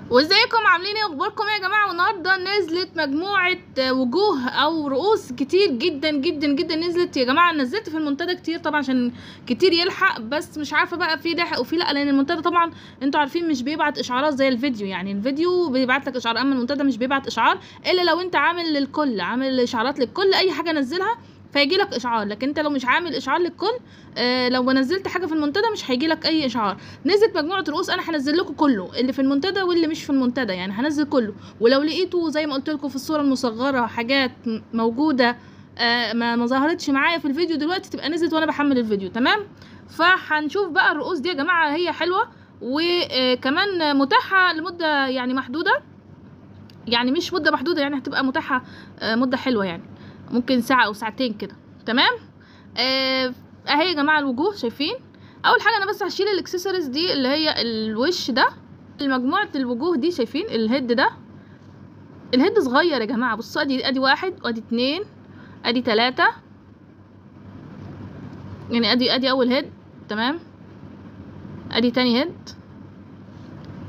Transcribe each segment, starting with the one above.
وازيكم عاملين ايه؟ اخباركم ايه يا جماعه؟ والنهارده نزلت مجموعه وجوه او رؤوس كتير جدا جدا جدا. نزلت يا جماعه، نزلت في المنتدى كتير طبعا عشان كتير يلحق، بس مش عارفه بقى في لاحق وفي لا، لان المنتدى طبعا انتوا عارفين مش بيبعت اشعارات زي الفيديو. يعني الفيديو بيبعت لك اشعار، اما المنتدى مش بيبعت اشعار الا لو انت عامل للكل، عامل اشعارات للكل، اي حاجه نزلها فيجي لك اشعار. لكن انت لو مش عامل اشعار للكل، لو نزلت حاجه في المنتدى مش هيجي لك اي اشعار. نزلت مجموعه رؤوس، انا هنزل لكم كله اللي في المنتدى واللي مش في المنتدى، يعني هنزل كله. ولو لقيتوا زي ما قلت لكم في الصوره المصغره حاجات موجوده ما ظهرتش معايا في الفيديو دلوقتي، تبقى نزلت وانا بحمل الفيديو. تمام؟ فهنشوف بقى الرؤوس دي يا جماعه، هي حلوه وكمان متاحه لمده يعني محدوده، يعني مش مده محدوده، يعني هتبقى متاحه مده حلوه، يعني ممكن ساعه او ساعتين كده. تمام؟ اهي يا جماعه الوجوه، شايفين؟ اول حاجه انا بس هشيل الاكسسوارز دي اللي هي الوش ده، مجموعه الوجوه دي. شايفين الهيد ده؟ الهيد صغير يا جماعه، بصوا، ادي واحد وادي اتنين ادي تلاتة، يعني ادي اول هيد. تمام؟ ادي تاني هيد،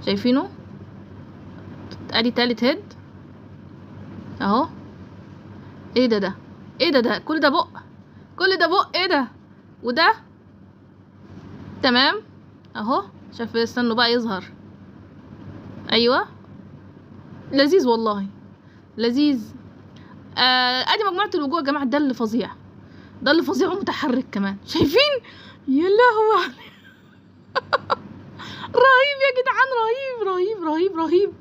شايفينه؟ ادي تالت هيد اهو. ايه ده ايه ده كل ده بق، كل ده بق، ايه ده؟ وده تمام اهو. شايف؟ استنوا بقى يظهر. ايوه، لذيذ والله، لذيذ. ادي مجموعه الوجوه يا جماعه. ده اللي فظيع، ده اللي فظيع ومتحرك كمان، شايفين؟ يا لهوي رهيب يا جدعان، رهيب رهيب رهيب رهيب.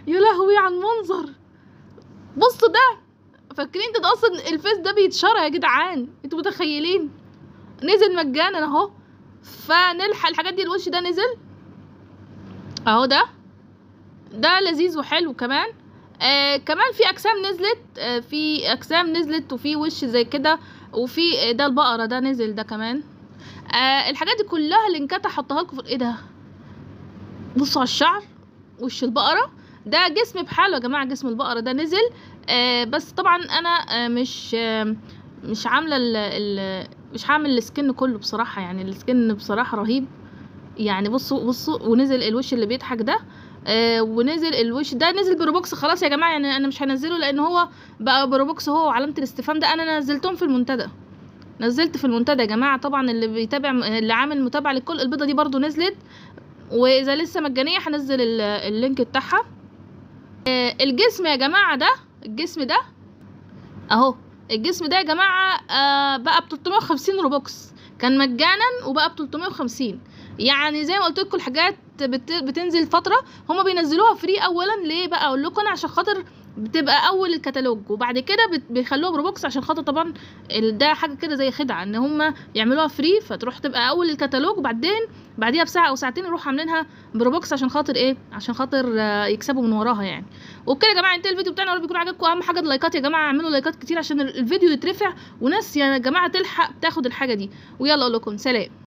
يا لهوي على المنظر، بصوا ده. فاكرين ده اصلا الفيس ده بيتشرى يا جدعان؟ انتوا متخيلين؟ نزل مجانا اهو، فنلحق الحاجات دي. الوش ده نزل اهو، ده لذيذ وحلو كمان. كمان في اجسام نزلت، في اجسام نزلت وفي وش زي كده، وفي ده البقره ده نزل ده كمان. الحاجات دي كلها لينكات هحطها لكم في ايه ده. بصوا على الشعر، وش البقره ده جسم بحاله يا جماعه. جسم البقره ده نزل، بس طبعا انا مش عامله مش هعمل السكن كله بصراحه، يعني السكن بصراحه رهيب. يعني بصوا ونزل الوش اللي بيضحك ده، ونزل الوش ده نزل بروبوكس خلاص يا جماعه. يعني انا مش هنزله لان هو بقى بروبوكس، هو وعلامه الاستفهام ده انا نزلتهم في المنتدى. نزلت في المنتدى يا جماعه، طبعا اللي بيتابع، اللي عامل متابعه للكل. البيضه دي برضو نزلت، واذا لسه مجانيه هنزل اللينك بتاعها. الجسم يا جماعه ده، الجسم ده اهو. الجسم ده يا جماعه بقى ب 350 روبوكس، كان مجانا وبقى ب 350. يعني زي ما قلت لكم الحاجات بتنزل فتره، هما بينزلوها فري. اولا ليه بقى اقول لكم انا؟ عشان خاطر بتبقى اول الكتالوج، وبعد كده بيخلوها بروبوكس عشان خاطر طبعا ده حاجه كده زي خدعه ان هما يعملوها فري، فتروح تبقى اول الكتالوج، وبعدين بعديها بساعه او ساعتين يروحوا عاملينها بروبوكس عشان خاطر ايه؟ عشان خاطر يكسبوا من وراها يعني. وبكده يا جماعه انتهى الفيديو بتاعنا، ورب يكون عجبكم. اهم حاجه اللايكات يا جماعه، اعملوا لايكات كتير عشان الفيديو يترفع وناس يا جماعه تلحق تاخد الحاجه دي. ويلا اقول لكم سلام.